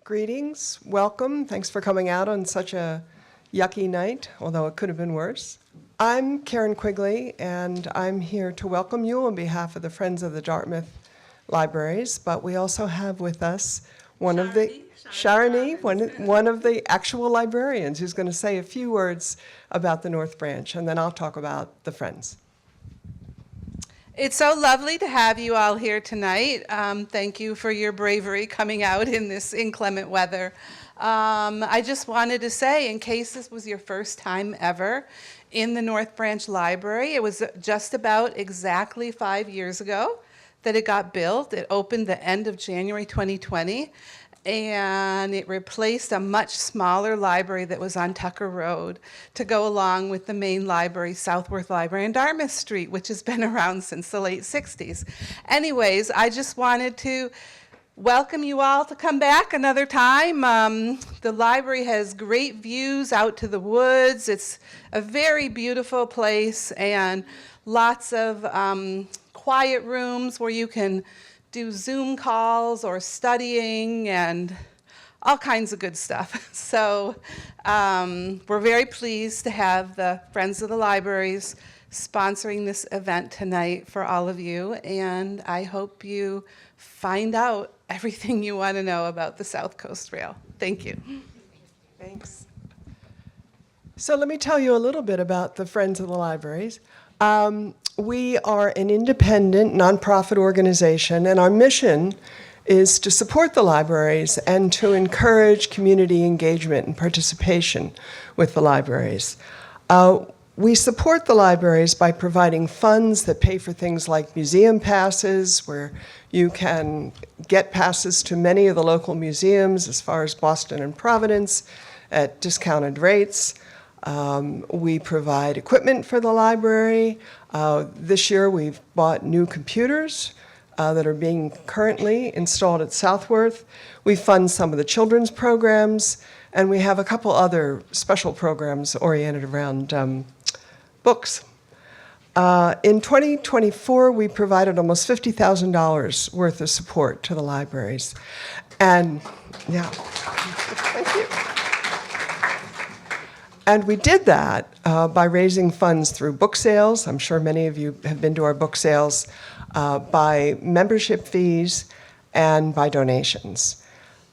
Greetings, welcome. Thanks for coming out on such a yucky night, although it could have been worse. I'm Karen Quigley, and I'm here to welcome you on behalf of the Friends of the Dartmouth Libraries, but we also have with us one of the actual librarians who's going to say a few words about the North Branch, and then I'll talk about the Friends. It's so lovely to have you all here tonight. Thank you for your bravery coming out in this inclement weather. I just wanted to say, in case this was your first time ever in the North Branch Library, it was just about exactly 5 years ago that it got built. It opened the end of January 2020, and it replaced a much smaller library that was on Tucker Road to go along with the main library, Southworth Library on Dartmouth Street, which has been around since the late 60s. Anyways, I just wanted to welcome you all to come back another time. The library has great views out to the woods. It's a very beautiful place and lots of quiet rooms where you can do Zoom calls or studying and all kinds of good stuff. So we're very pleased to have the Friends of the Libraries sponsoring this event tonight for all of you, and I hope you find out everything you want to know about the South Coast Rail. Thank you. Thanks. So let me tell you a little bit about the Friends of the Libraries. We are an independent, nonprofit organization, and our mission is to support the libraries and to encourage community engagement and participation with the libraries. We support the libraries by providing funds that pay for things like museum passes, where you can get passes to many of the local museums, as far as Boston and Providence, at discounted rates. We provide equipment for the library. This year we've bought new computers that are being currently installed at Southworth. We fund some of the children's programs, and we have a couple other special programs oriented around books. In 2024, we provided almost $50,000 worth of support to the libraries. And yeah, thank you. And we did that by raising funds through book sales. I'm sure many of you have been to our book sales, by membership fees, and by donations.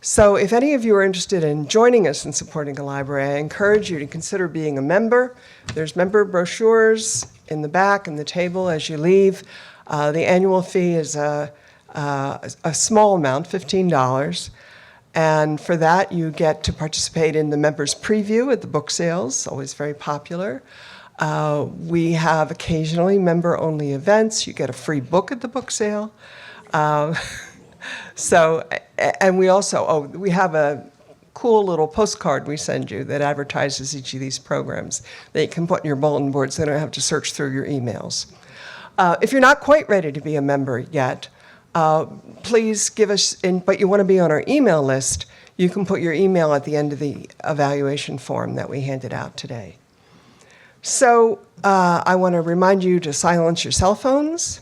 So if any of you are interested in joining us in supporting the library, I encourage you to consider being a member. There's member brochures in the back and the table as you leave. The annual fee is a small amount, $15. And for that, you get to participate in the members' preview at the book sales, always very popular. We have occasionally member-only events. You get a free book at the book sale. And we also, we have a cool little postcard we send you that advertises each of these programs that you can put in your bulletin board so you don't have to search through your emails. If you're not quite ready to be a member yet, please give us, but you want to be on our email list, you can put your email at the end of the evaluation form that we handed out today. So I want to remind you to silence your cell phones.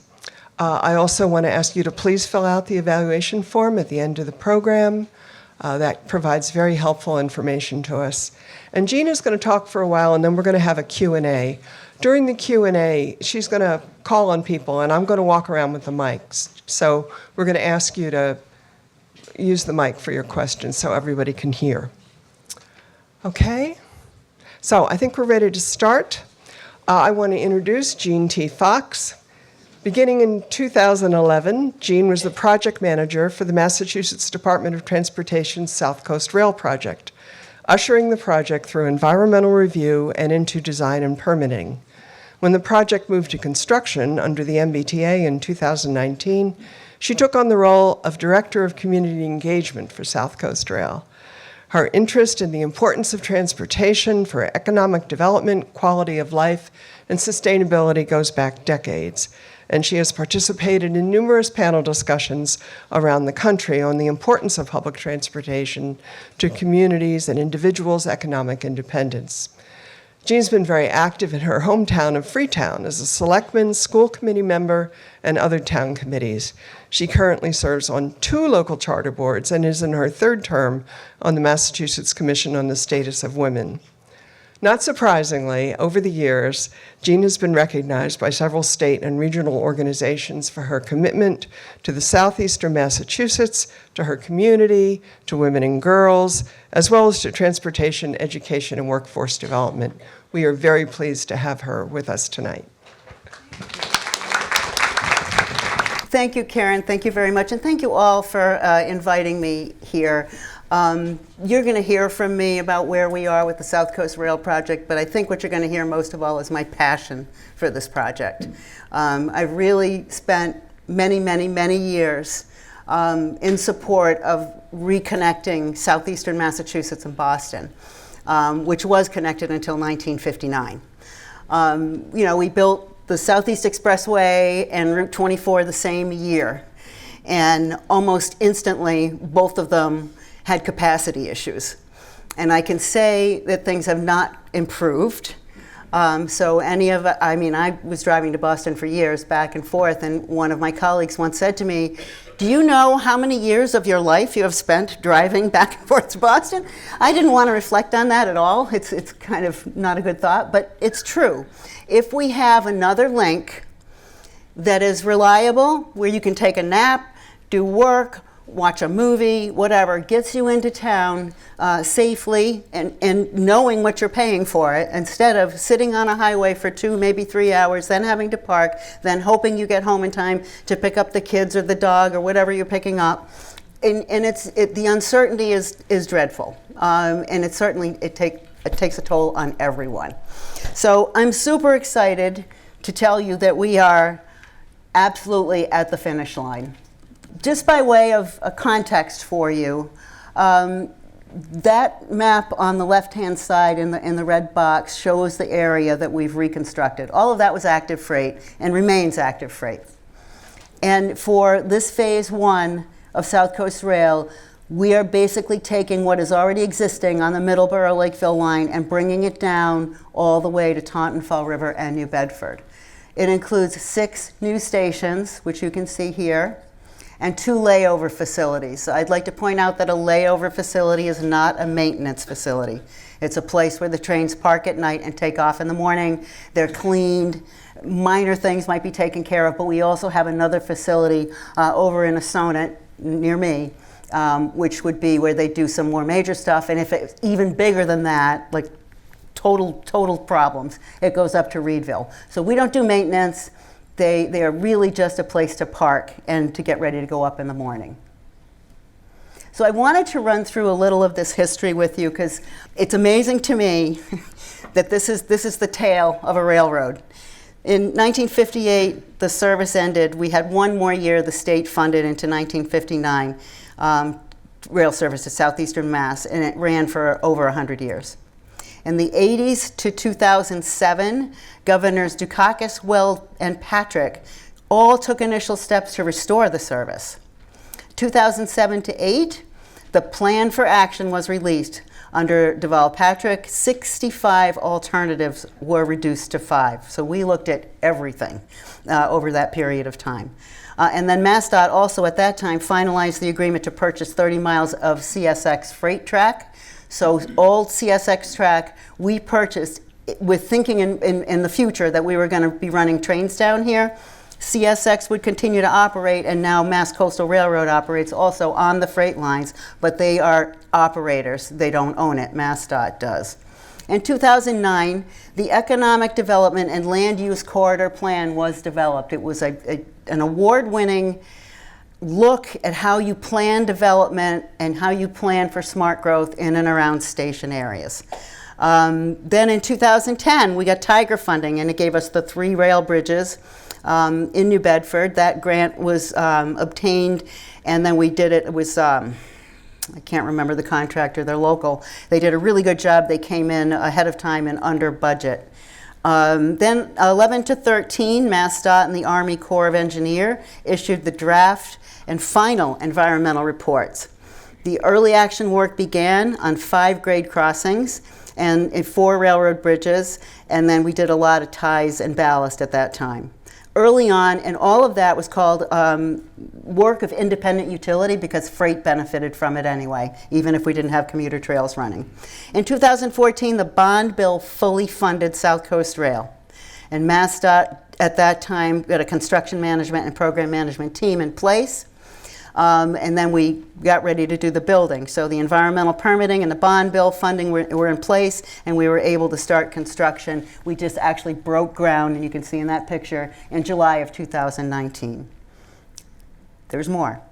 I also want to ask you to please fill out the evaluation form at the end of the program. That provides very helpful information to us. And Gina's going to talk for a while, and then we're going to have a Q&A. During the Q&A, she's going to call on people, and I'm going to walk around with the mics. So we're going to ask you to use the mic for your questions so everybody can hear. Okay? So I think we're ready to start. I want to introduce Jean T. Fox. Beginning in 2011, Jean was the project manager for the Massachusetts Department of Transportation's South Coast Rail project, ushering the project through environmental review and into design and permitting. When the project moved to construction under the MBTA in 2019, she took on the role of Director of Community Engagement for South Coast Rail. Her interest in the importance of transportation for economic development, quality of life, and sustainability goes back decades, and she has participated in numerous panel discussions around the country on the importance of public transportation to communities and individuals' economic independence. Jean's been very active in her hometown of Freetown as a selectman, school committee member, and other town committees. She currently serves on 2 local charter boards and is in her 3rd term on the Massachusetts Commission on the Status of Women. Not surprisingly, over the years, Jean has been recognized by several state and regional organizations for her commitment to the southeastern Massachusetts, to her community, to women and girls, as well as to transportation, education, and workforce development. We are very pleased to have her with us tonight. Thank you, Karen. Thank you very much. And thank you all for inviting me here. You're going to hear from me about where we are with the South Coast Rail Project, but I think what you're going to hear most of all is my passion for this project. I've really spent many years in support of reconnecting southeastern Massachusetts and Boston, which was connected until 1959. We built the Southeast Expressway and Route 24 the same year, and almost instantly both of them had capacity issues. And I can say that things have not improved. I was driving to Boston for years back and forth, and one of my colleagues once said to me, "Do you know how many years of your life you have spent driving back and forth to Boston?" I didn't want to reflect on that at all. It's kind of not a good thought, but it's true. If we have another link that is reliable, where you can take a nap, do work, watch a movie, whatever, gets you into town safely and knowing what you're paying for it, instead of sitting on a highway for 2, maybe 3 hours, then having to park, then hoping you get home in time to pick up the kids or the dog or whatever you're picking up. And the uncertainty is dreadful. And it takes a toll on everyone. So I'm super excited to tell you that we are absolutely at the finish line. Just by way of a context for you, that map on the left-hand side in the red box shows the area that we've reconstructed. All of that was active freight and remains active freight. And for this phase 1 of South Coast Rail, we are basically taking what is already existing on the Middleborough-Lakeville line and bringing it down all the way to Taunton, Fall River, and New Bedford. It includes 6 new stations, which you can see here, and 2 layover facilities. So I'd like to point out that a layover facility is not a maintenance facility. It's a place where the trains park at night and take off in the morning. They're cleaned. Minor things might be taken care of, but we also have another facility over in Assonet near me, which would be where they do some more major stuff. And if it's even bigger than that, like total problems, it goes up to Reedville. So we don't do maintenance. They are really just a place to park and to get ready to go up in the morning. So I wanted to run through a little of this history with you because it's amazing to me that this is the tale of a railroad. In 1958, the service ended. We had 1 more year the state funded into 1959 rail service to southeastern Mass, and it ran for over 100 years. In the 80s to 2007, Governors Dukakis, Weld, and Patrick all took initial steps to restore the service. 2007 to 8, the plan for action was released. Under Deval-Patrick, 65 alternatives were reduced to 5. So we looked at everything over that period of time. And then MassDOT also at that time finalized the agreement to purchase 30 miles of CSX freight track. So old CSX track we purchased with thinking in the future that we were going to be running trains down here. CSX would continue to operate, and now Mass Coastal Railroad operates also on the freight lines, but they are operators. They don't own it. MassDOT does. In 2009, the Economic Development and Land Use Corridor Plan was developed. It was an award-winning look at how you plan development and how you plan for smart growth in and around station areas. Then in 2010, we got Tiger funding, and it gave us the 3 rail bridges in New Bedford. That grant was obtained, and then we did it. It was, I can't remember the contractor, they're local. They did a really good job. They came in ahead of time and under budget. Then 11 to 13, MassDOT and the Army Corps of Engineers issued the draft and final environmental reports. The early action work began on 5 grade crossings and 4 railroad bridges, and then we did a lot of ties and ballast at that time. Early on, and all of that was called work of independent utility because freight benefited from it anyway, even if we didn't have commuter trails running. In 2014, the bond bill fully funded South Coast Rail. And MassDOT at that time got a construction management and program management team in place. And then we got ready to do the building. So the environmental permitting and the bond bill funding were in place, and we were able to start construction. We just actually broke ground, and you can see in that picture, in July of 2019. There's more.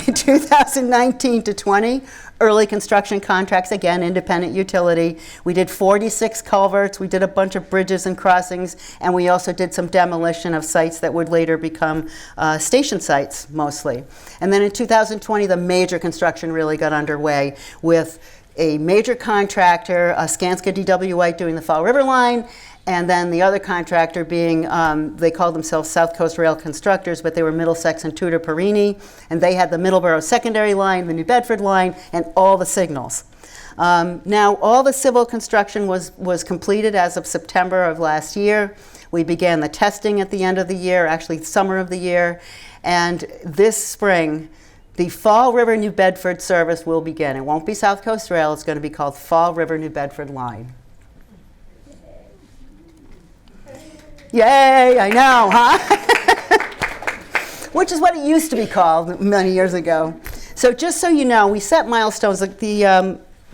In 2019 to 20, early construction contracts, again, independent utility. We did 46 culverts, we did a bunch of bridges and crossings, and we also did some demolition of sites that would later become station sites, mostly. And then in 2020, the major construction really got underway with a major contractor, Skanska DW White, doing the Fall River line, and then the other contractor being, they called themselves South Coast Rail Constructors, but they were Middlesex and Tudor Perini, and they had the Middleborough secondary line, the New Bedford line, and all the signals. Now, all the civil construction was completed as of September of last year. We began the testing at the end of the year, actually summer of the year, and this spring, the Fall River New Bedford service will begin. It won't be South Coast Rail, it's going to be called Fall River New Bedford Line. Yay, I know, huh? Which is what it used to be called many years ago. So just so you know, we set milestones. Like the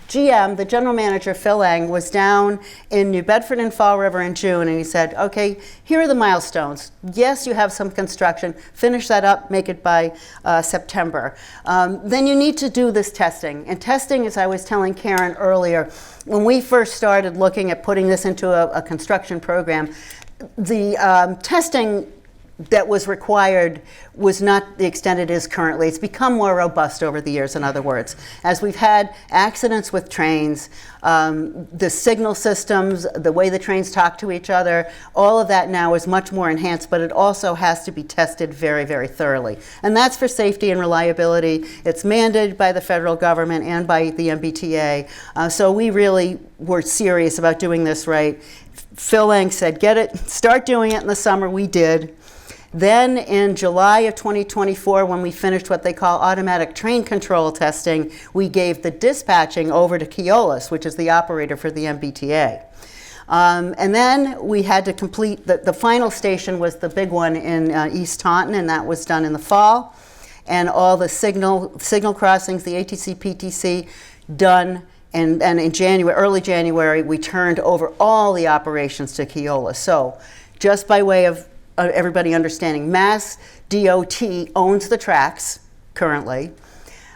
GM, the general manager, Phil Lang, was down in New Bedford and Fall River in June, and he said, okay, here are the milestones. Yes, you have some construction. Finish that up, make it by September. Then you need to do this testing. And testing, as I was telling Karen earlier, when we first started looking at putting this into a construction program, the testing that was required was not the extent it is currently. It's become more robust over the years, in other words. As we've had accidents with trains, the signal systems, the way the trains talk to each other, all of that now is much more enhanced, but it also has to be tested very, very thoroughly. And that's for safety and reliability. It's mandated by the federal government and by the MBTA. So we really were serious about doing this right. Phil Lang said, get it, start doing it in the summer. We did. Then in July of 2024, when we finished what they call automatic train control testing, we gave the dispatching over to Keolis, which is the operator for the MBTA. And then we had to complete, the final station was the big one in East Taunton, and that was done in the fall. And all the signal crossings, the ATC, PTC, done. And in January, early January, we turned over all the operations to Keolis. So just by way of everybody understanding, Mass DOT owns the tracks currently.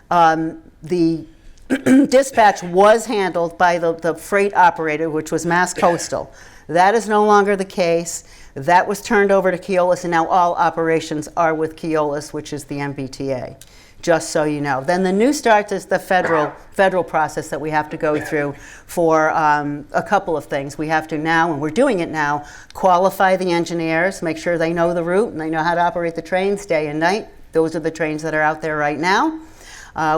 The dispatch was handled by the freight operator, which was Mass Coastal. That is no longer the case. That was turned over to Keolis, and now all operations are with Keolis, which is the MBTA. Just so you know. Then the new starts is the federal process that we have to go through for a couple of things. We have to now, and we're doing it now, qualify the engineers, make sure they know the route and they know how to operate the trains day and night. Those are the trains that are out there right now.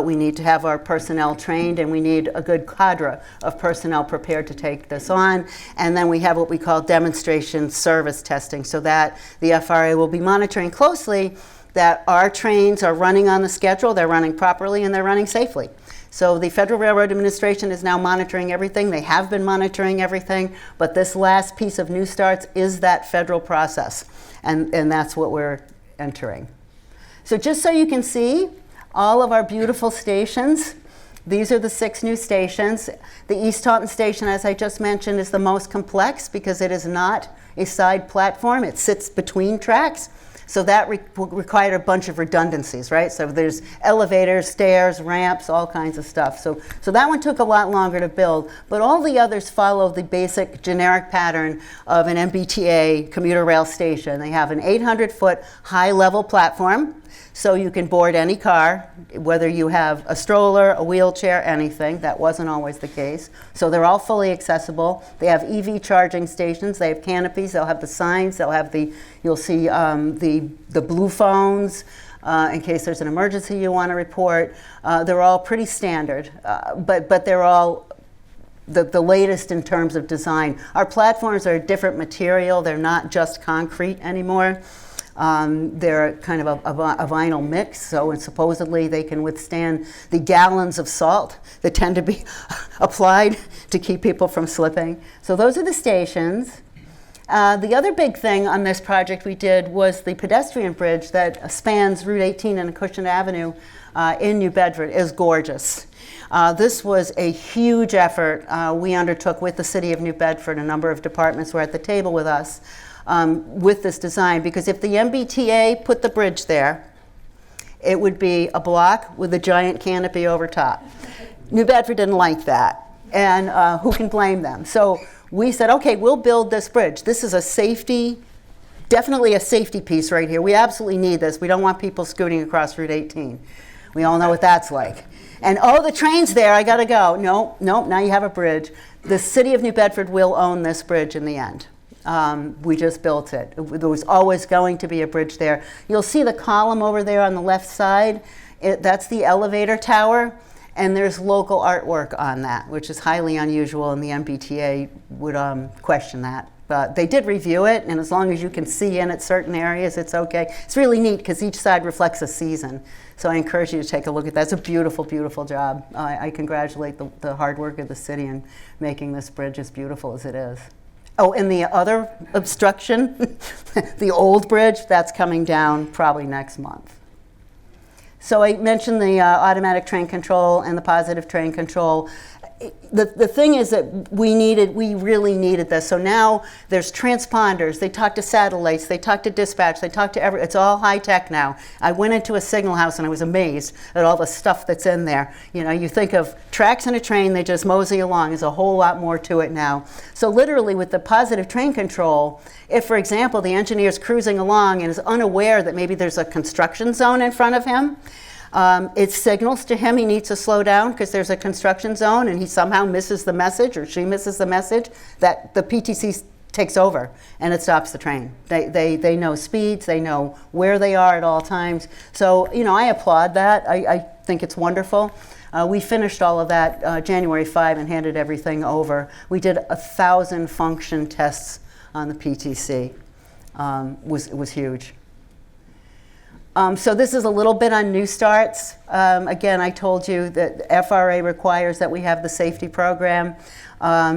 We need to have our personnel trained, and we need a good cadre of personnel prepared to take this on. And then we have what we call demonstration service testing, so that the FRA will be monitoring closely that our trains are running on the schedule, they're running properly, and they're running safely. So the Federal Railroad Administration is now monitoring everything. They have been monitoring everything, but this last piece of new starts is that federal process, and that's what we're entering. So just so you can see all of our beautiful stations, these are the 6 new stations. The East Taunton station, as I just mentioned, is the most complex because it is not a side platform. It sits between tracks. So that required a bunch of redundancies, right? So there's elevators, stairs, ramps, all kinds of stuff. So that one took a lot longer to build, but all the others follow the basic generic pattern of an MBTA commuter rail station. They have an 800-foot high-level platform, so you can board any car, whether you have a stroller, a wheelchair, anything. That wasn't always the case. So they're all fully accessible. They have EV charging stations. They have canopies. They'll have the signs. They'll have you'll see the blue phones. in case there's an emergency you want to report. They're all pretty standard, but they're all the latest in terms of design. Our platforms are a different material. They're not just concrete anymore. They're kind of a vinyl mix, so and supposedly they can withstand the gallons of salt that tend to be applied to keep people from slipping. So those are the stations. The other big thing on this project we did was the pedestrian bridge that spans Route 18 and Acushnet Avenue in New Bedford is gorgeous. This was a huge effort we undertook with the City of New Bedford. A number of departments were at the table with us with this design, because if the MBTA put the bridge there, it would be a block with a giant canopy over top. New Bedford didn't like that, and who can blame them? So we said, okay, we'll build this bridge. This is a safety, definitely a safety piece right here. We absolutely need this. We don't want people scooting across Route 18. We all know what that's like. And oh, the train's there, I gotta go. No, now you have a bridge. The City of New Bedford will own this bridge in the end. We just built it. There was always going to be a bridge there. You'll see the column over there on the left side. That's the elevator tower, and there's local artwork on that, which is highly unusual, and the MBTA would question that. But they did review it, and as long as you can see in at certain areas, it's okay. It's really neat because each side reflects a season. So I encourage you to take a look at that. It's a beautiful, beautiful job. I congratulate the hard work of the city in making this bridge as beautiful as it is. Oh, and the other obstruction, the old bridge, that's coming down probably next month. So I mentioned the automatic train control and the positive train control. The thing is that we really needed this. So now there's transponders, they talk to satellites, they talk to dispatch, they talk to it's all high tech now. I went into a signal house and I was amazed at all the stuff that's in there. You know, you think of tracks in a train, they just mosey along. There's a whole lot more to it now. So literally with the positive train control, if, for example, the engineer's cruising along and is unaware that maybe there's a construction zone in front of him, it signals to him he needs to slow down because there's a construction zone, and he somehow misses the message, or she misses the message, that the PTC takes over and it stops the train. They know speeds, they know where they are at all times. So, you know, I applaud that. I think it's wonderful. We finished all of that January 5 and handed everything over. We did 1,000 function tests on the PTC. It was huge. So this is a little bit on new starts. Again, I told you that FRA requires that we have the safety program,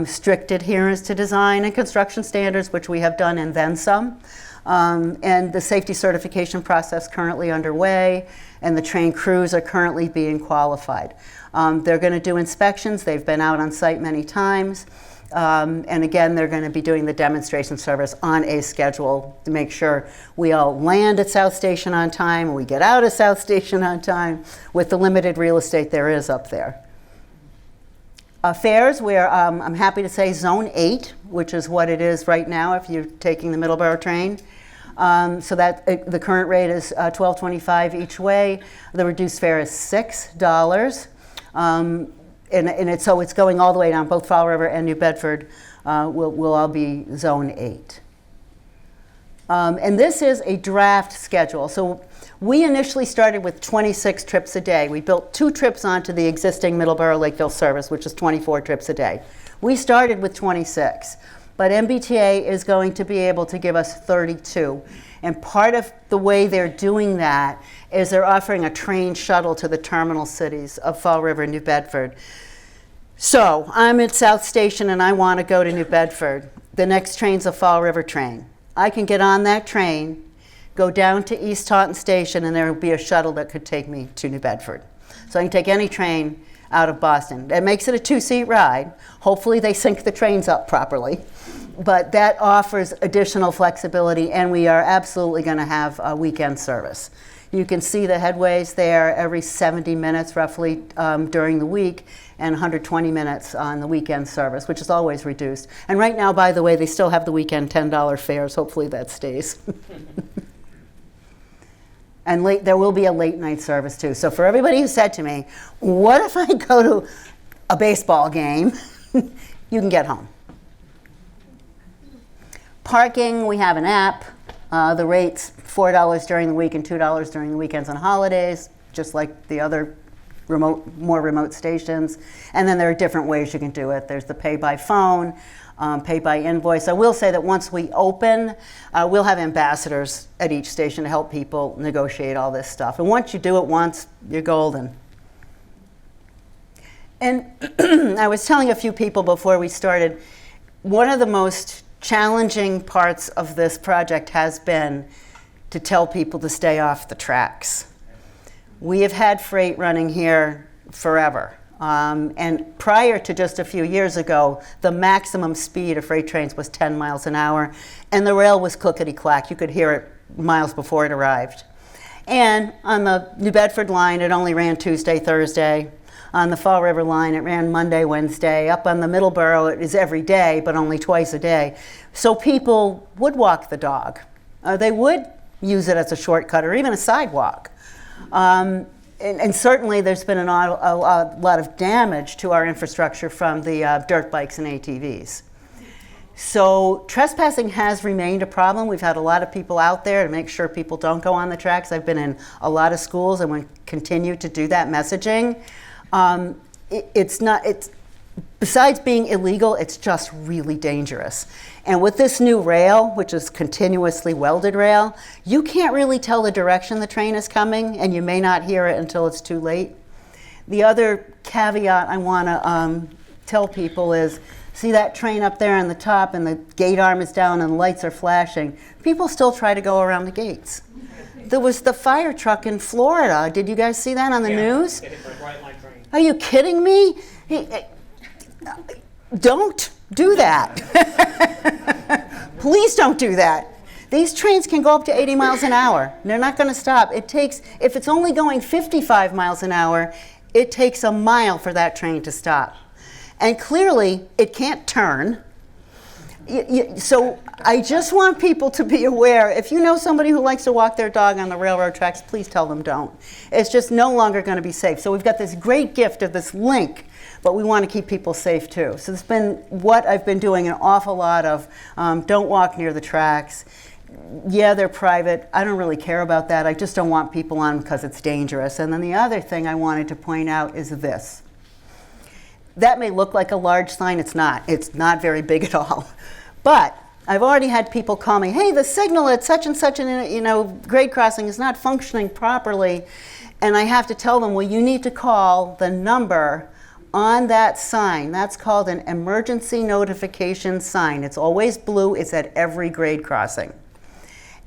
strict adherence to design and construction standards, which we have done and then some, and the safety certification process currently underway, and the train crews are currently being qualified. They're going to do inspections. They've been out on site many times. And again, they're going to be doing the demonstration service on a schedule to make sure we all land at South Station on time and we get out of South Station on time with the limited real estate there is up there. Fares, we're, I'm happy to say, Zone 8, which is what it is right now if you're taking the Middleborough train. So that the current rate is $12.25 each way. The reduced fare is $6. So it's going all the way down. Both Fall River and New Bedford will all be Zone 8. And this is a draft schedule. So we initially started with 26 trips a day. We built 2 trips onto the existing Middleborough Lakeville service, which is 24 trips a day. We started with 26, but MBTA is going to be able to give us 32. And part of the way they're doing that is they're offering a train shuttle to the terminal cities of Fall River and New Bedford. So I'm at South Station and I want to go to New Bedford. The next train's a Fall River train. I can get on that train, go down to East Taunton Station, and there will be a shuttle that could take me to New Bedford. So I can take any train out of Boston. That makes it a 2-seat ride. Hopefully they sync the trains up properly. But that offers additional flexibility, and we are absolutely going to have a weekend service. You can see the headways there every 70 minutes roughly during the week, and 120 minutes on the weekend service, which is always reduced. And right now, by the way, they still have the weekend $10 fares. Hopefully that stays. And there will be a late night service too. So for everybody who said to me, what if I go to a baseball game? You can get home. Parking, we have an app. The rate's $4 during the week and $2 during the weekends and holidays, just like the other more remote stations. And then there are different ways you can do it. There's the pay by phone, pay by invoice. I will say that once we open, we'll have ambassadors at each station to help people negotiate all this stuff. And once you do it once, you're golden. And I was telling a few people before we started, one of the most challenging parts of this project has been to tell people to stay off the tracks. We have had freight running here forever. And prior to just a few years ago, the maximum speed of freight trains was 10 miles an hour, and the rail was clickety-clack. You could hear it miles before it arrived. And on the New Bedford line, it only ran Tuesday, Thursday. On the Fall River line, it ran Monday, Wednesday. Up on the Middleborough, it is every day, but only twice a day. So people would walk the dog. They would use it as a shortcut or even a sidewalk. And certainly there's been a lot of damage to our infrastructure from the dirt bikes and ATVs. So trespassing has remained a problem. We've had a lot of people out there to make sure people don't go on the tracks. I've been in a lot of schools and we continue to do that messaging. It's besides being illegal, it's just really dangerous. And with this new rail, which is continuously welded rail, you can't really tell the direction the train is coming, and you may not hear it until it's too late. The other caveat I want to tell people is, see that train up there on the top and the gate arm is down and the lights are flashing. People still try to go around the gates. There was the fire truck in Florida. Did you guys see that on the news? Are you kidding me? Don't do that. Please don't do that. These trains can go up to 80 miles an hour. They're not going to stop. It takes, if it's only going 55 miles an hour, it takes a mile for that train to stop. And clearly, it can't turn. So I just want people to be aware, if you know somebody who likes to walk their dog on the railroad tracks, please tell them don't. It's just no longer going to be safe. So we've got this great gift of this link, but we want to keep people safe too. So it's been what I've been doing an awful lot of. Don't walk near the tracks. Yeah, they're private. I don't really care about that. I just don't want people on because it's dangerous. And then the other thing I wanted to point out is this. That may look like a large sign. It's not. It's not very big at all. But I've already had people call me, hey, the signal at such and such an grade crossing is not functioning properly. And I have to tell them, well, you need to call the number on that sign. That's called an emergency notification sign. It's always blue. It's at every grade crossing.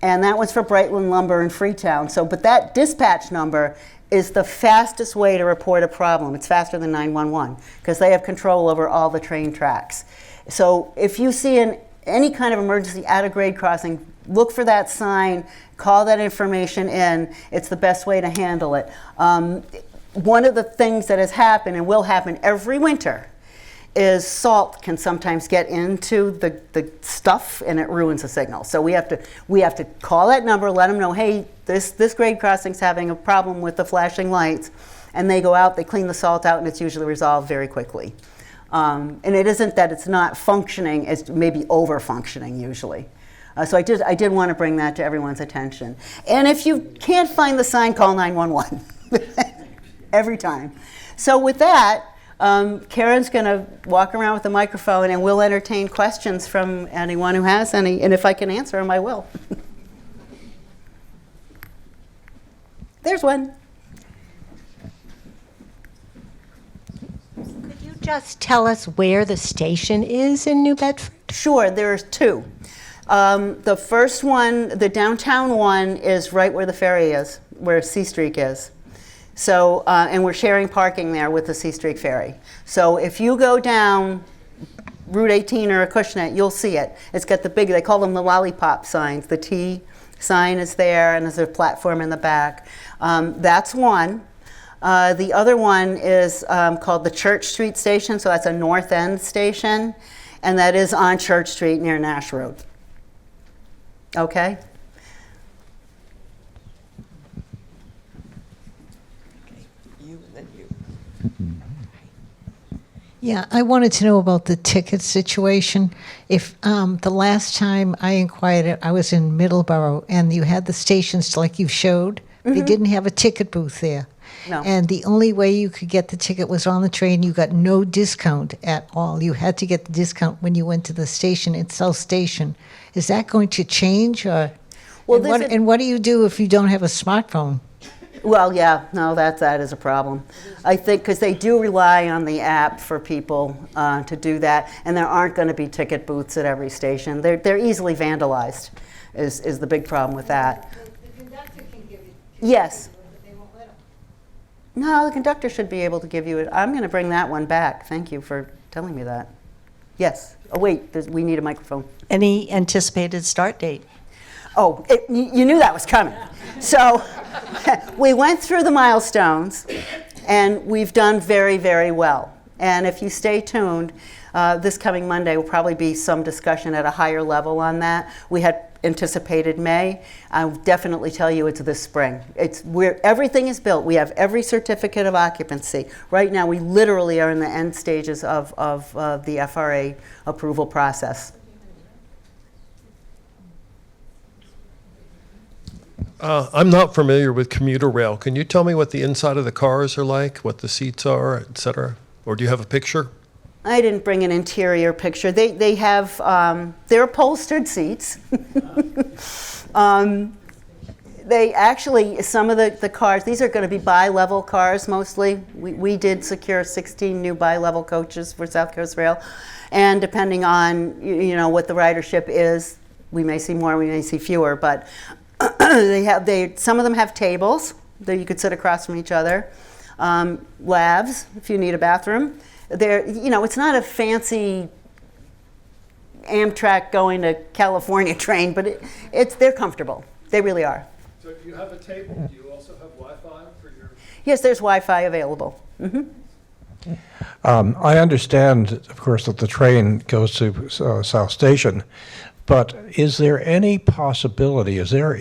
And that was for Brightland Lumber in Freetown. But that dispatch number is the fastest way to report a problem. It's faster than 911 because they have control over all the train tracks. So if you see any kind of emergency at a grade crossing, look for that sign, call that information in. It's the best way to handle it. One of the things that has happened and will happen every winter is salt can sometimes get into the stuff and it ruins the signal. So we have to call that number, let them know, hey, this grade crossing's having a problem with the flashing lights, and they go out, they clean the salt out, and it's usually resolved very quickly. And it isn't that it's not functioning, it's maybe over-functioning usually. So I did want to bring that to everyone's attention. And if you can't find the sign, call 911 every time. So with that, Karen's going to walk around with the microphone and we'll entertain questions from anyone who has any. And if I can answer them, I will. There's one. Could you just tell us where the station is in New Bedford? Sure, there's two. The first one, the downtown one, is right where the ferry is, where C Street is. So, and we're sharing parking there with the C Street ferry. So if you go down Route 18 or Acushnet, you'll see it. It's got the big, they call them the lollipop signs. The T sign is there and there's a platform in the back. That's one. The other one is called the Church Street Station, so that's a North End station, and that is on Church Street near Nash Road. Okay? You and then you. Yeah, I wanted to know about the ticket situation. If the last time I inquired, I was in Middleborough, and you had the stations like you showed. They didn't have a ticket booth there. No. And the only way you could get the ticket was on the train. You got no discount at all. You had to get the discount when you went to the station at South Station. Is that going to change? Or, Well, and what do you do if you don't have a smartphone? Well, yeah, no, that is a problem. I think because they do rely on the app for people to do that, and there aren't going to be ticket booths at every station. They're easily vandalized, is the big problem with that. The conductor can give you Yes. but they won't let them. No, the conductor should be able to give you it. I'm going to bring that one back. Thank you for telling me that. Yes. Oh, wait, we need a microphone. Any anticipated start date? Oh, you knew that was coming. So we went through the milestones, and we've done very, very well. And if you stay tuned, this coming Monday will probably be some discussion at a higher level on that. We had anticipated May. I'll definitely tell you it's this spring. Everything is built. We have every certificate of occupancy. Right now, we literally are in the end stages of the FRA approval process. I'm not familiar with commuter rail. Can you tell me what the inside of the cars are like, what the seats are, et cetera? Or do you have a picture? I didn't bring an interior picture. They have, they're upholstered seats. They actually, some of the cars, these are going to be bi-level cars mostly. We did secure 16 new bi-level coaches for South Coast Rail. And depending on, what the ridership is, we may see more, we may see fewer, but some of them have tables that you could sit across from each other. Lavs, if you need a bathroom. It's not a fancy Amtrak going to California train, but they're comfortable. They really are. So if you have a table, do you also have Wi-Fi for your... Yes, there's Wi-Fi available. I understand, of course, that the train goes to South Station, but is there any possibility, is there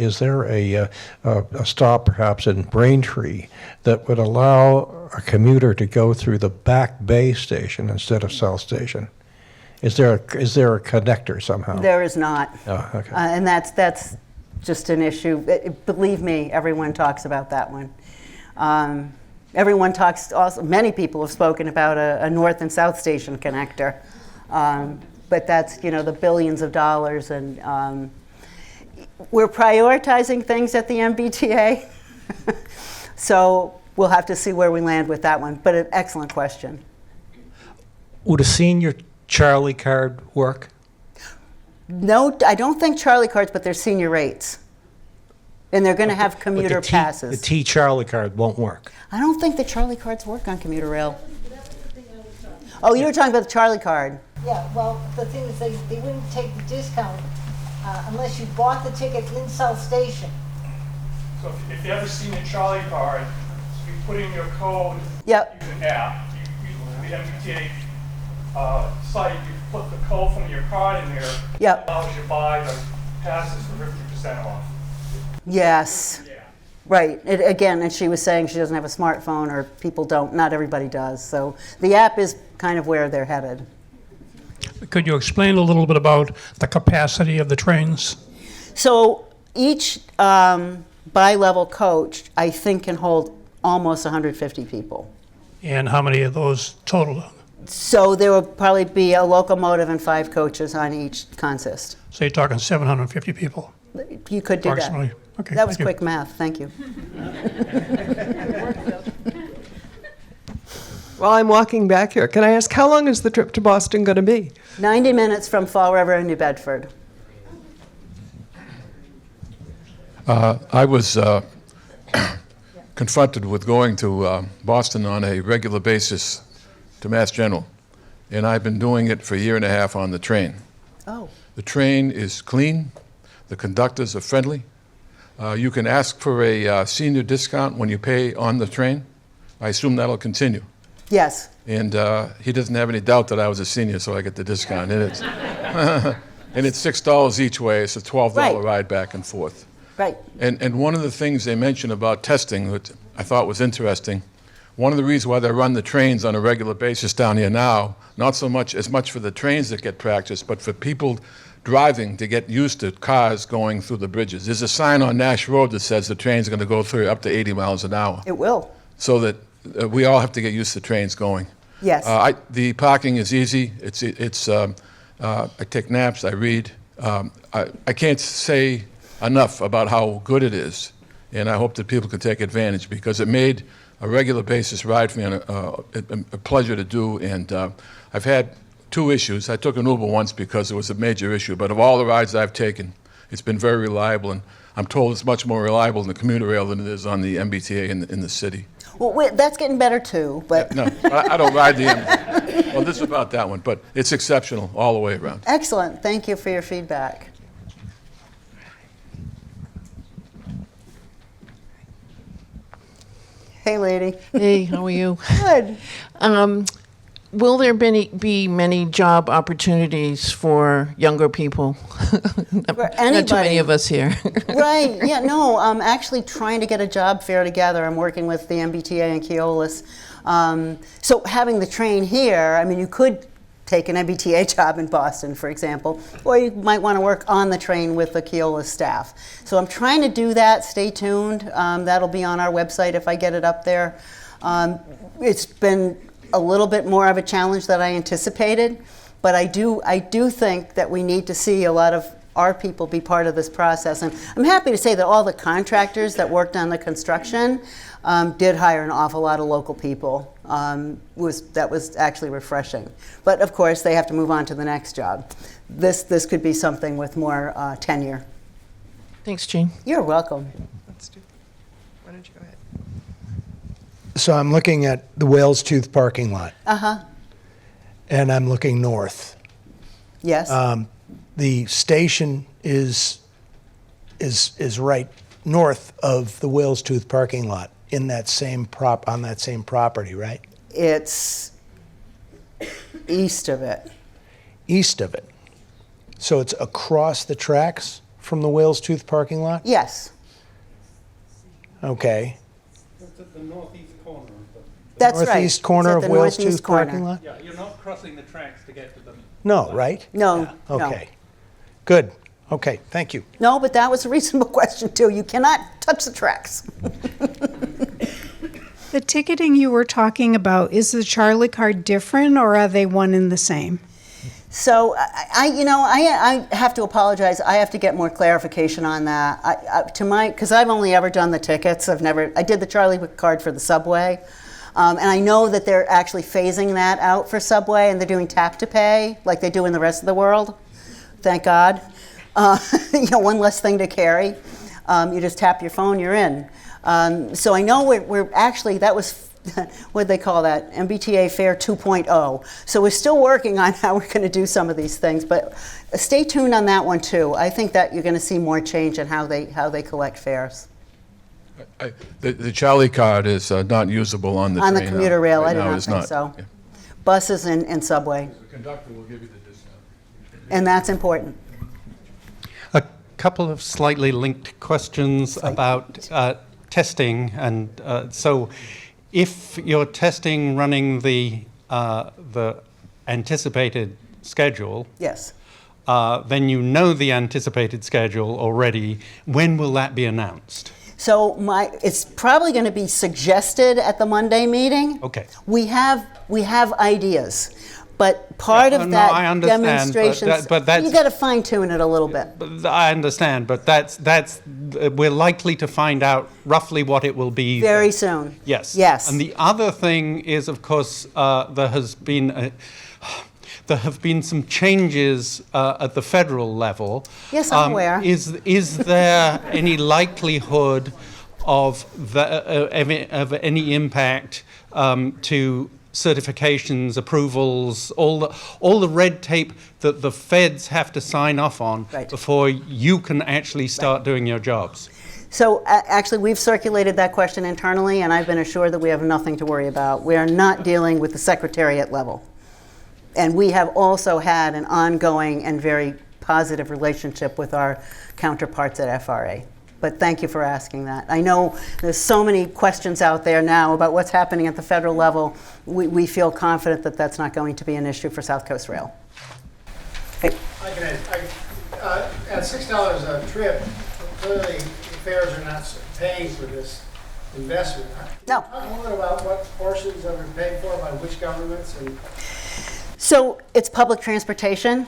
a stop perhaps in Braintree that would allow a commuter to go through the Back Bay station instead of South Station? Is there a connector somehow? There is not. Oh, okay. And that's just an issue. Believe me, everyone talks about that one. Everyone talks, also, many people have spoken about a North and South Station connector. But that's, the billions of dollars, and we're prioritizing things at the MBTA. So we'll have to see where we land with that one, but an excellent question. Would a senior Charlie card work? No, I don't think Charlie cards, but they're senior rates. And they're going to have commuter passes. The T Charlie card won't work. I don't think the Charlie cards work on commuter rail. Oh, you were talking about the Charlie card. Yeah, well, the thing is, they wouldn't take the discount unless you bought the ticket in South Station. So if you have a senior Charlie card, you put in your code, Yep. use an app, you the MBTA site, you put the code from your card in there. Yep. It allows you to buy the passes for 50% off. Yes. Yeah. Right. Again, and she was saying she doesn't have a smartphone, or people don't. Not everybody does. So the app is kind of where they're headed. Could you explain a little bit about the capacity of the trains? So each bi-level coach, I think, can hold almost 150 people. And how many of those total? So there will probably be a locomotive and 5 coaches on each consist. So you're talking 750 people, You could do that. approximately? Okay, That was thank you. quick math. Thank you. While I'm walking back here, can I ask, how long is the trip to Boston going to be? 90 minutes from Fall River in New Bedford. I was confronted with going to Boston on a regular basis to Mass General, and I've been doing it for a year and a half on the train. Oh. The train is clean, the conductors are friendly. You can ask for a senior discount when you pay on the train. I assume that'll continue. Yes. And he doesn't have any doubt that I was a senior, so I get the discount. And it's, and it's $6 each way. It's a $12 Right. ride back and forth. Right. And one of the things they mentioned about testing, which I thought was interesting, One of the reasons why they run the trains on a regular basis down here now, not so much as much for the trains that get practice, but for people driving to get used to cars going through the bridges. There's a sign on Nash Road that says the train's going to go through up to 80 miles an hour. It will. So that we all have to get used to trains going. Yes. The parking is easy. I take naps, I read. I can't say enough about how good it is, and I hope that people can take advantage because it made a regular basis ride for me a pleasure to do, and I've had 2 issues. I took an Uber once because it was a major issue, but of all the rides I've taken, it's been very reliable, and I'm told it's much more reliable in the commuter rail than it is on the MBTA in the city. Well, that's getting better too, but. No, I don't ride the MBTA. Well, this is about that one, but it's exceptional all the way around. Excellent. Thank you for your feedback. Hey, lady. Hey, how are you? Good. Will there be many job opportunities for younger people? Not too many of us here. Right. Yeah, no, I'm actually trying to get a job fair together. I'm working with the MBTA and Keolis. So having the train here, I mean, you could take an MBTA job in Boston, for example, or you might want to work on the train with the Keolis staff. So I'm trying to do that. Stay tuned. That'll be on our website if I get it up there. It's been a little bit more of a challenge than I anticipated, but I do think that we need to see a lot of our people be part of this process. And I'm happy to say that all the contractors that worked on the construction did hire an awful lot of local people. That was actually refreshing. But of course, they have to move on to the next job. This could be something with more tenure. Thanks, Jean. You're welcome. Why don't you go ahead? So I'm looking at the Whale's Tooth parking lot, and I'm looking north. Yes. The station is right north of the Whale's Tooth parking lot in that same on that same property, right? It's east of it. East of it. So it's across the tracks from the Whale's Tooth parking lot? Yes. Okay. It's at the northeast corner. That's right. Northeast corner It's of at the Whale's northeast Tooth corner. parking lot? Yeah, you're not crossing the tracks to get to them. No, right? No. Okay. Good. Okay, thank you. No, but that was a reasonable question too. You cannot touch the tracks. The ticketing you were talking about, is the Charlie card different or are they one and the same? So I have to apologize. I have to get more clarification on that. Because I've only ever done the tickets. I did the Charlie card for the subway. And I know that they're actually phasing that out for subway and they're doing tap to pay like they do in the rest of the world. Thank God. One less thing to carry. You just tap your phone, you're in. So I know we're actually, that was, what do they call that? MBTA Fair 2.0. So we're still working on how we're going to do some of these things, but stay tuned on that one too. I think that you're going to see more change in how they collect fares. The Charlie card is not usable on the train. On the commuter rail, I do not it's think not. so. Yeah. Buses and subway. The conductor will give you the discount. And that's important. A couple of slightly linked questions about testing. And so if you're testing running the anticipated schedule, yes, then you know the anticipated schedule already. When will that be announced? So it's probably going to be suggested at the Monday meeting. Okay. We have ideas, but part of that I understand, demonstration, but that's, you got to fine tune it a little bit. I understand, but we're likely to find out roughly what it will be very soon. Yes. Yes. And the other thing is, of course, there have been some changes at the federal level. Yes, I'm aware. Is there any likelihood of any impact to certifications, approvals, all the red tape that the feds have to sign off on before you can actually start doing your jobs? So actually, we've circulated that question internally, and I've been assured that we have nothing to worry about. We are not dealing with the secretariat level. And we have also had an ongoing and very positive relationship with our counterparts at FRA. But thank you for asking that. I know there's so many questions out there now about what's happening at the federal level. We feel confident that that's not going to be an issue for South Coast Rail. I can add, at $6 a trip, clearly the fares are not paying for this investment. No. Talk a little bit about what portions of it paid for by which governments and. So it's public transportation,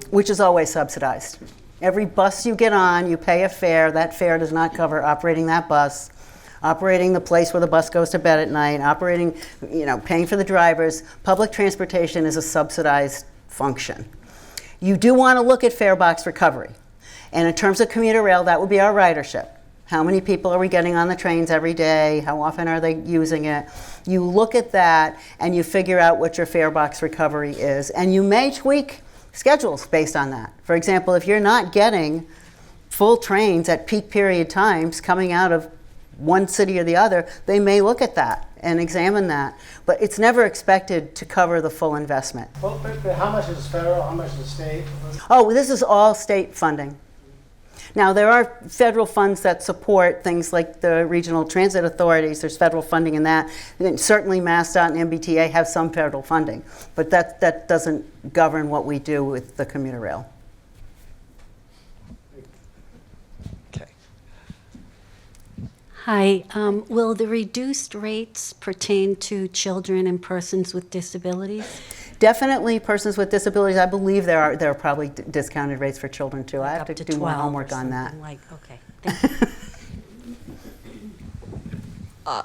which is always subsidized. Every bus you get on, you pay a fare. That fare does not cover operating that bus, operating the place where the bus goes to bed at night, operating, paying for the drivers. Public transportation is a subsidized function. You do want to look at fare box recovery. And in terms of commuter rail, that would be our ridership. How many people are we getting on the trains every day? How often are they using it? You look at that and you figure out what your fare box recovery is. And you may tweak schedules based on that. For example, if you're not getting full trains at peak period times coming out of one city or the other, they may look at that and examine that. But it's never expected to cover the full investment. Well, but how much is federal, how much is state? Oh, this is all state funding. Now, there are federal funds that support things like the regional transit authorities. There's federal funding in that. And certainly MassDOT and MBTA have some federal funding, but that doesn't govern what we do with the commuter rail. Okay. Hi, will the reduced rates pertain to children and persons with disabilities? Definitely persons with disabilities. I believe there are probably discounted rates for children too. I have to do more homework on that. Okay.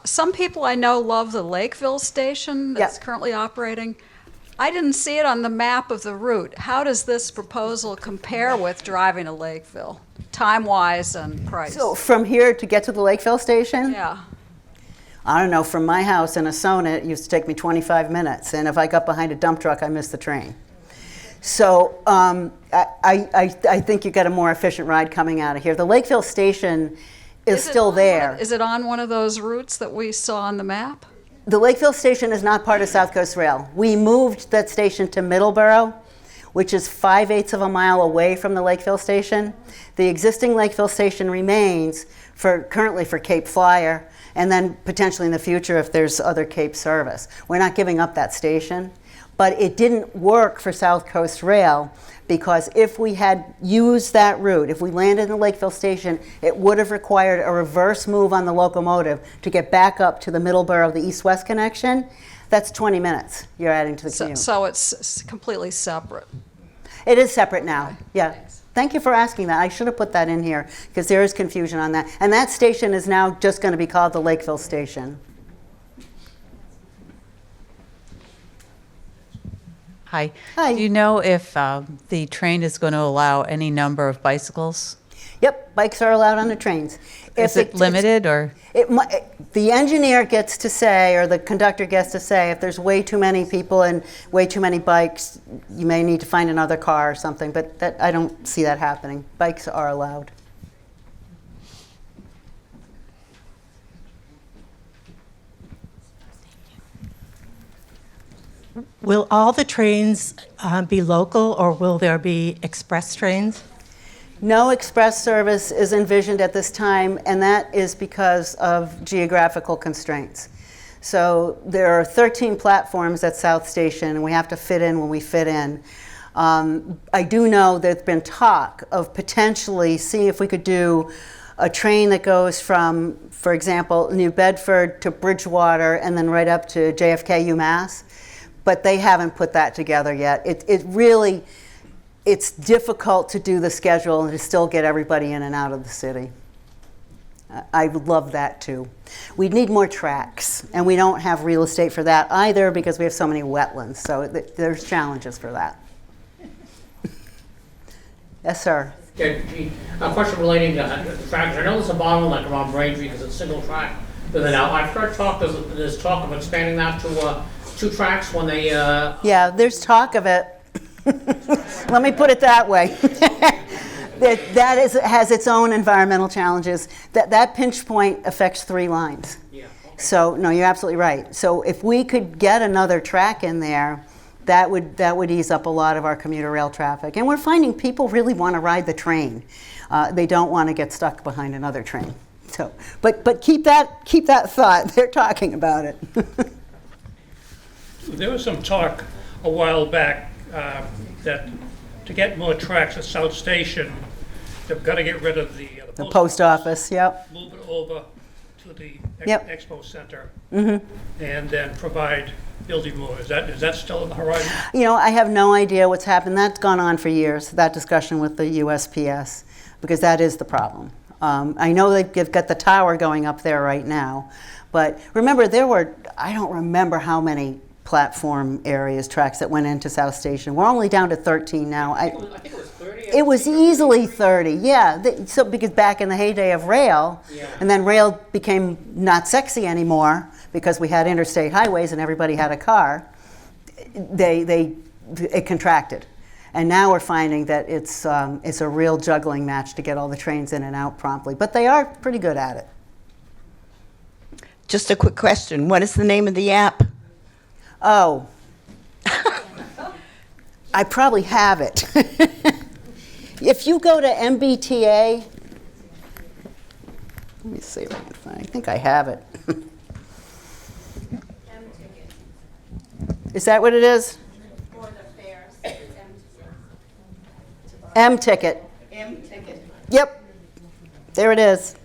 Some people I know love the Lakeville station that's currently operating. I didn't see it on the map of the route. How does this proposal compare with driving to Lakeville, time-wise and price? So from here to get to the Lakeville station? Yeah. I don't know, from my house in Asona, it used to take me 25 minutes. And if I got behind a dump truck, I missed the train. So I think you get a more efficient ride coming out of here. The Lakeville station is still there. Is it on one of those routes that we saw on the map? The Lakeville station is not part of South Coast Rail. We moved that station to Middleborough, which is 5/8 of a mile away from the Lakeville station. The existing Lakeville station remains currently for Cape Flyer, and then potentially in the future if there's other Cape service. We're not giving up that station, but it didn't work for South Coast Rail because if we had used that route, if we landed in the Lakeville station, it would have required a reverse move on the locomotive to get back up to the Middleborough, the east-west connection. That's 20 minutes you're adding to the commute. So it's completely separate. It is separate now, yeah. Thank you for asking that. I should have put that in here because there is confusion on that. And that station is now just going to be called the Lakeville Station. Hi. Hi. Do you know if the train is going to allow any number of bicycles? Yep, bikes are allowed on the trains. Is it limited or? The engineer gets to say, or the conductor gets to say, if there's way too many people and way too many bikes, you may need to find another car or something, but I don't see that happening. Bikes are allowed. Will all the trains be local, or will there be express trains? No express service is envisioned at this time, and that is because of geographical constraints. So there are 13 platforms at South Station, and we have to fit in when we fit in. I do know there's been talk of potentially seeing if we could do a train that goes from, for example, New Bedford to Bridgewater and then right up to JFK UMass, but they haven't put that together yet. It's difficult to do the schedule and to still get everybody in and out of the city. I would love that too. We need more tracks, and we don't have real estate for that either because we have so many wetlands, so there's challenges for that. Yes, sir. A question relating to tracks. I know there's a bottleneck around Braintree because it's single track. Now, I've heard there's talk of expanding that to 2 tracks when they... Yeah, there's talk of it. Let me put it that way. Has its own environmental challenges. That pinch point affects 3 lines. Yeah. So, no, you're absolutely right. So if we could get another track in there, that would ease up a lot of our commuter rail traffic. And we're finding people really want to ride the train. They don't want to get stuck behind another train. So, but keep that thought. They're talking about it. There was some talk a while back that to get more tracks at South Station, they've got to get rid of the post office. Yep. Move it over to the Yep. Expo Center, Mm-hmm. and then provide building more. Is that still on the horizon? You know, I have no idea what's happened. That's gone on for years, that discussion with the USPS, because that is the problem. I know they've got the tower going up there right now, but remember, I don't remember how many platform areas, tracks that went into South Station. We're only down to 13 now. I think it was 30. It was easily 30, yeah. So because back in the heyday of rail, and then rail became not sexy anymore because we had interstate highways and everybody had a car, it contracted. And now we're finding that it's a real juggling match to get all the trains in and out promptly. But they are pretty good at it. Just a quick question. What is the name of the app? Oh. I probably have it. If you go to MBTA, let me see if I can find. I think I have it. Is that what it is? M-Ticket. M-Ticket. Yep. There it is.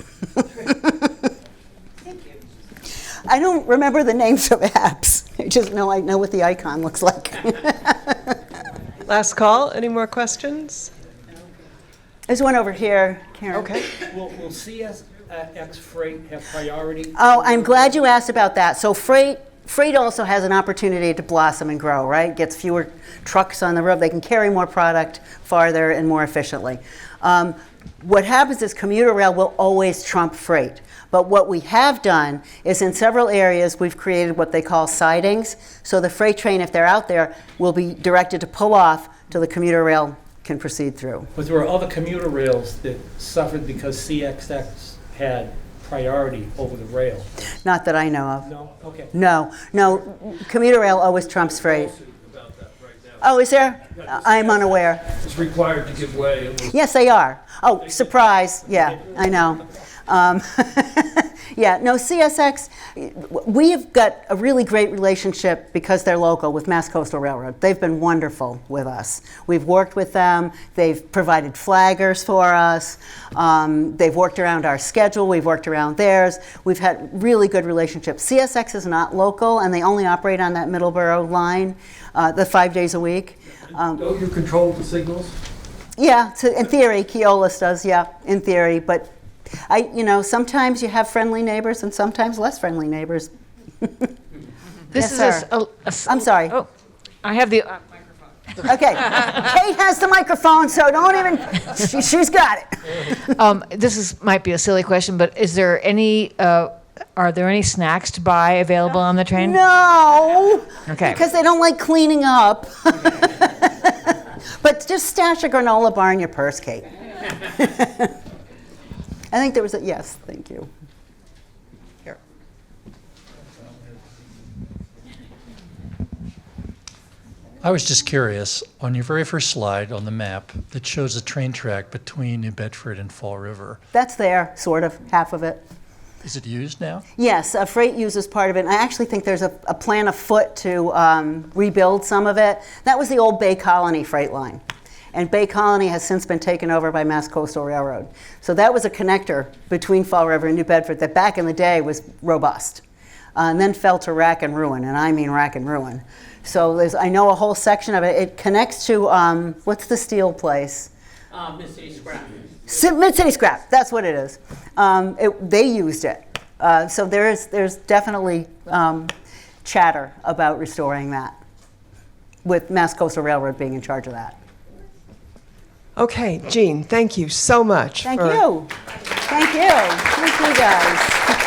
I don't remember the names of apps. I just know I know what the icon looks like. Last call. Any more questions? There's one over here, Karen. Okay. Will CSX freight have priority? Oh, I'm glad you asked about that. So freight also has an opportunity to blossom and grow, right? Gets fewer trucks on the road. They can carry more product farther and more efficiently. What happens is commuter rail will always trump freight. But what we have done is in several areas we've created what they call sidings. So the freight train, if they're out there, will be directed to pull off till the commuter rail can proceed through. But there were other commuter rails that suffered because CXX had priority over the rail. Not that I know of. No? Okay. No. Commuter rail always trumps freight. Oh, is there? I'm unaware. It's required to give way. Yes, they are. Oh, surprise. Yeah, I know. Yeah, no, CSX, we have got a really great relationship because they're local with Mass Coastal Railroad. They've been wonderful with us. We've worked with them. They've provided flaggers for us. They've worked around our schedule. We've worked around theirs. We've had really good relationships. CSX is not local, and they only operate on that Middleborough line the 5 days a week. Don't you control the signals? Yeah, in theory, Keolis does, yeah, in theory, but sometimes you have friendly neighbors and sometimes less friendly neighbors. This Yes, is I'm sorry. Oh, I have the microphone. Okay, Kate has the microphone, so don't even, she's got it. This might be a silly question, but is there any, are there any snacks to buy available on the train? No, Okay. because they don't like cleaning up. But just stash a granola bar in your purse, Kate. I think there was a, yes, thank you. Here. I was just curious, on your very first slide on the map that shows a train track between New Bedford and Fall River. That's there, sort of, half of it. Is it used now? Yes, freight uses part of it. And I actually think there's a plan afoot to rebuild some of it. That was the old Bay Colony freight line. And Bay Colony has since been taken over by Mass Coastal Railroad. So that was a connector between Fall River and New Bedford that back in the day was robust. And then fell to rack and ruin, and I mean rack and ruin. So I know a whole section of it. It connects to, what's the steel place? Mid-City Scrap. Mid-City Scrap, that's what it is. They used it. So there's definitely chatter about restoring that, with Mass Coastal Railroad being in charge of that. Okay, Jean, thank you so much. Thank you. Thank you. Thank you, guys.